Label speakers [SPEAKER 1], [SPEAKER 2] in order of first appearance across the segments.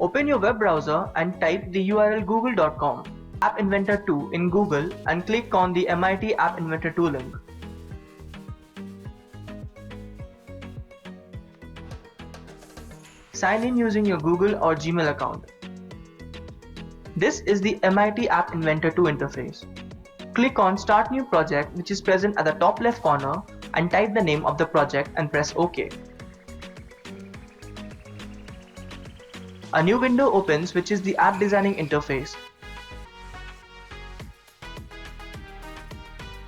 [SPEAKER 1] Open your web browser and type the URL google.com, App Inventor 2 in Google and click on the MIT App Inventor 2 link. Sign in using your Google or Gmail account. This is the MIT App Inventor 2 interface. Click on Start New Project, which is present at the top left corner, and type the name of the project and press OK. A new window opens, which is the app designing interface.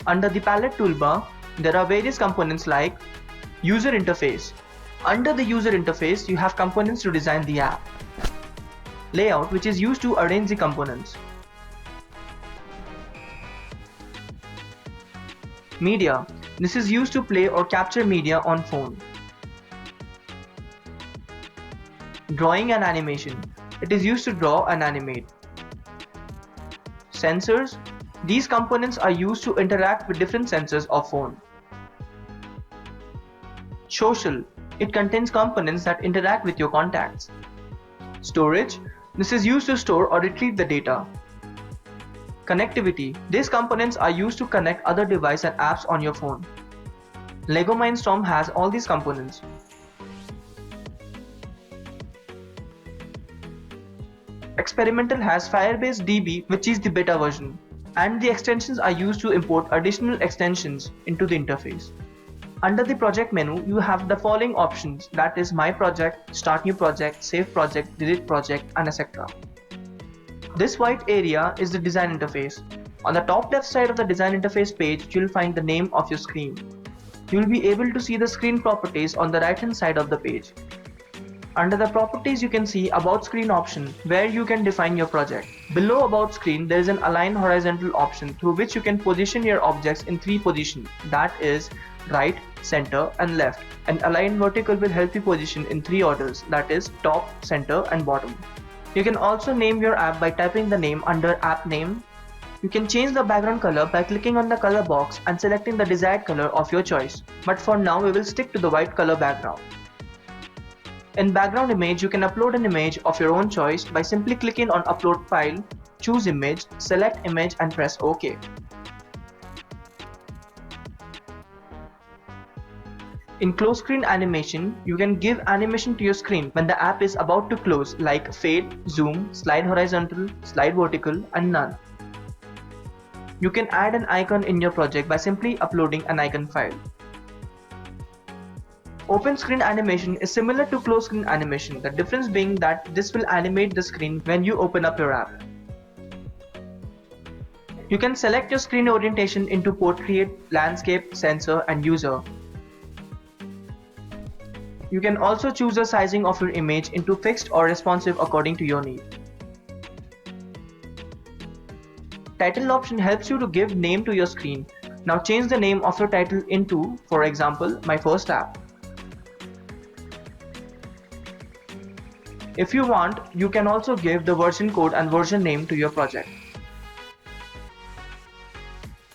[SPEAKER 1] Under the palette toolbar, there are various components like User Interface. Under the User Interface, you have components to design the app. Layout, which is used to arrange the components. Media. This is used to play or capture media on phone. Drawing and animation. It is used to draw and animate. Sensors. These components are used to interact with different sensors of phone. Social. It contains components that interact with your contacts. Storage. This is used to store or retrieve the data. Connectivity. These components are used to connect other devices and apps on your phone. Lego Mindstorm has all these components. Experimental has Firebase DB, which is the beta version, and the extensions are used to import additional extensions into the interface. Under the project menu, you have the following options, that is My Project, Start New Project, Save Project, Delete Project, and etc. This white area is the design interface. On the top left side of the design interface page, you will find the name of your screen. You will be able to see the screen properties on the right hand side of the page. Under the properties, you can see About Screen option, where you can define your project. Below About Screen, there is an Align Horizontal option through which you can position your objects in 3 positions, that is right, center, and left. And Align Vertical will help you position in 3 orders, that is top, center, and bottom. You can also name your app by typing the name under App Name. You can change the background color by clicking on the color box and selecting the desired color of your choice. But for now, we will stick to the white color background. In background image, you can upload an image of your own choice by simply clicking on Upload File, choose Image, select Image and press OK. In close screen animation, you can give animation to your screen when the app is about to close, like fade, zoom, slide horizontal, slide vertical, and none. You can add an icon in your project by simply uploading an icon file. Open screen animation is similar to close screen animation, the difference being that this will animate the screen when you open up your app. You can select your screen orientation into portrait, landscape, sensor, and user. You can also choose the sizing of your image into fixed or responsive according to your need. Title option helps you to give name to your screen. Now change the name of your title into, for example, My First App. If you want, you can also give the version code and version name to your project.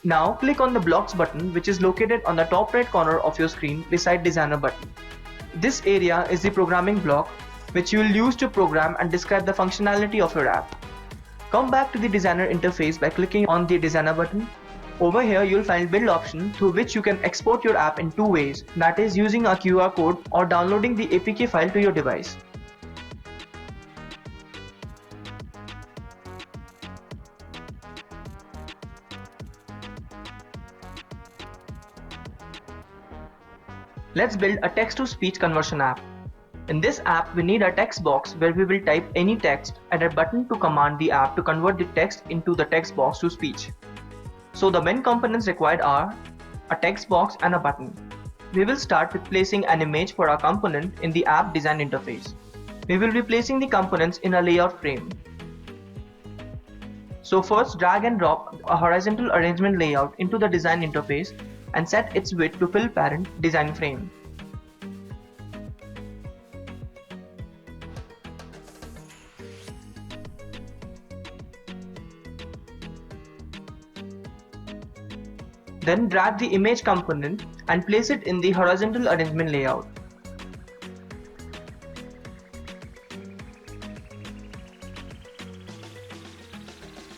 [SPEAKER 1] Now click on the Blocks button, which is located on the top right corner of your screen beside Designer button. This area is the programming block, which you will use to program and describe the functionality of your app. Come back to the Designer interface by clicking on the Designer button. Over here you will find Build option, through which you can export your app in 2 ways, that is using a QR code or downloading the APK file to your device. Let's build a text-to-speech conversion app. In this app, we need a text box where we will type any text and a button to command the app to convert the text into the text box to speech. So the main components required are a text box and a button. We will start with placing an image for our component in the app design interface. We will be placing the components in a layout frame. So first drag and drop a horizontal arrangement layout into the design interface and set its width to fill parent design frame. Then drag the image component and place it in the horizontal arrangement layout.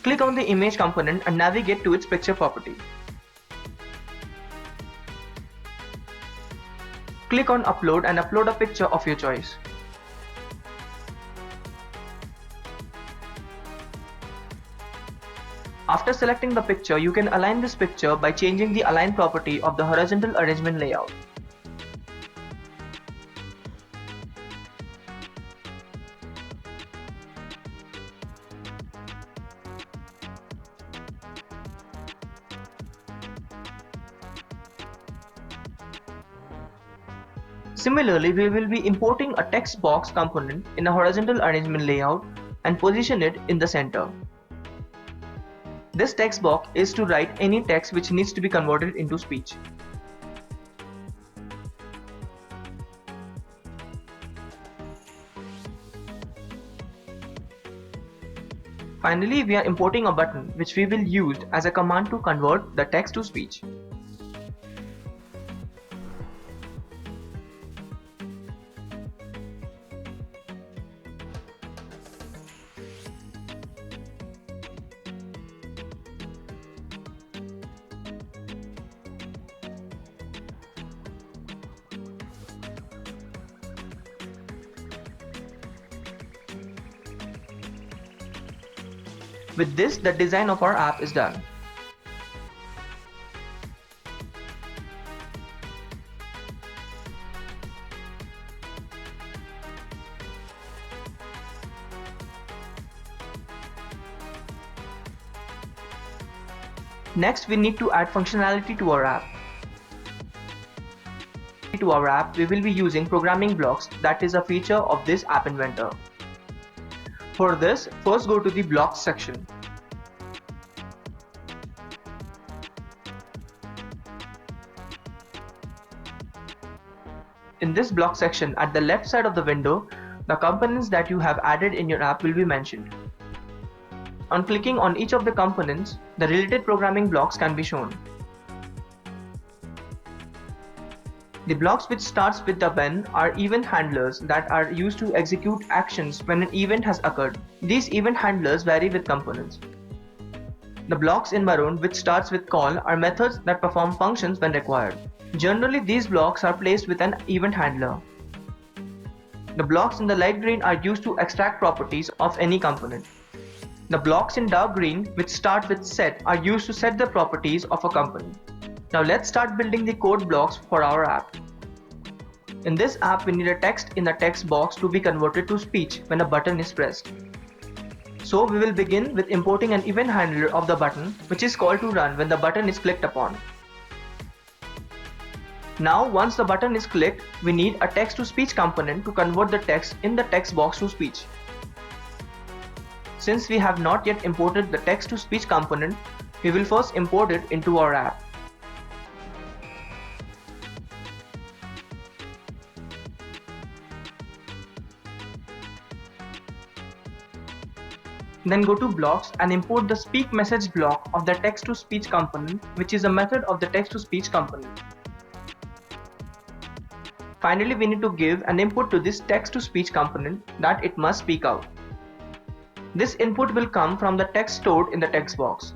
[SPEAKER 1] Click on the image component and navigate to its picture property. Click on upload and upload a picture of your choice. After selecting the picture, you can align this picture by changing the align property of the horizontal arrangement layout. Similarly, we will be importing a text box component in a horizontal arrangement layout and position it in the center. This text box is to write any text which needs to be converted into speech. Finally, we are importing a button which we will use as a command to convert the text to speech. With this, the design of our app is done. Next, we need to add functionality to our app. To our app, we will be using programming blocks, that is a feature of this App Inventor. For this, first go to the blocks section. In this block section, at the left side of the window, the components that you have added in your app will be mentioned. On clicking on each of the components, the related programming blocks can be shown. The blocks which starts with the when are event handlers that are used to execute actions when an event has occurred. These event handlers vary with components. The blocks in maroon which starts with call are methods that perform functions when required. Generally, these blocks are placed with an event handler. The blocks in the light green are used to extract properties of any component. The blocks in dark green which start with set are used to set the properties of a component. Now let's start building the code blocks for our app. In this app, we need a text in the text box to be converted to speech when a button is pressed. So we will begin with importing an event handler of the button which is called to run when the button is clicked upon. Now once the button is clicked, we need a text to speech component to convert the text in the text box to speech. Since we have not yet imported the text to speech component, we will first import it into our app. Then go to blocks and import the speak message block of the text to speech component, which is a method of the text to speech component. Finally, we need to give an input to this text to speech component that it must speak out. This input will come from the text stored in the text box.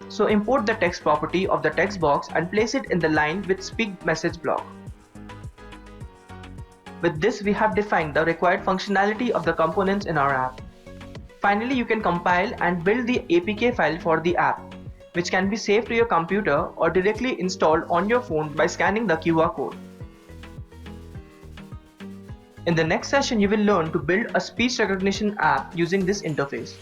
[SPEAKER 1] So import the text property of the text box and place it in the line with speak message block. With this, we have defined the required functionality of the components in our app. Finally, you can compile and build the APK file for the app, which can be saved to your computer or directly installed on your phone by scanning the QR code. In the next session, you will learn to build a speech recognition app using this interface.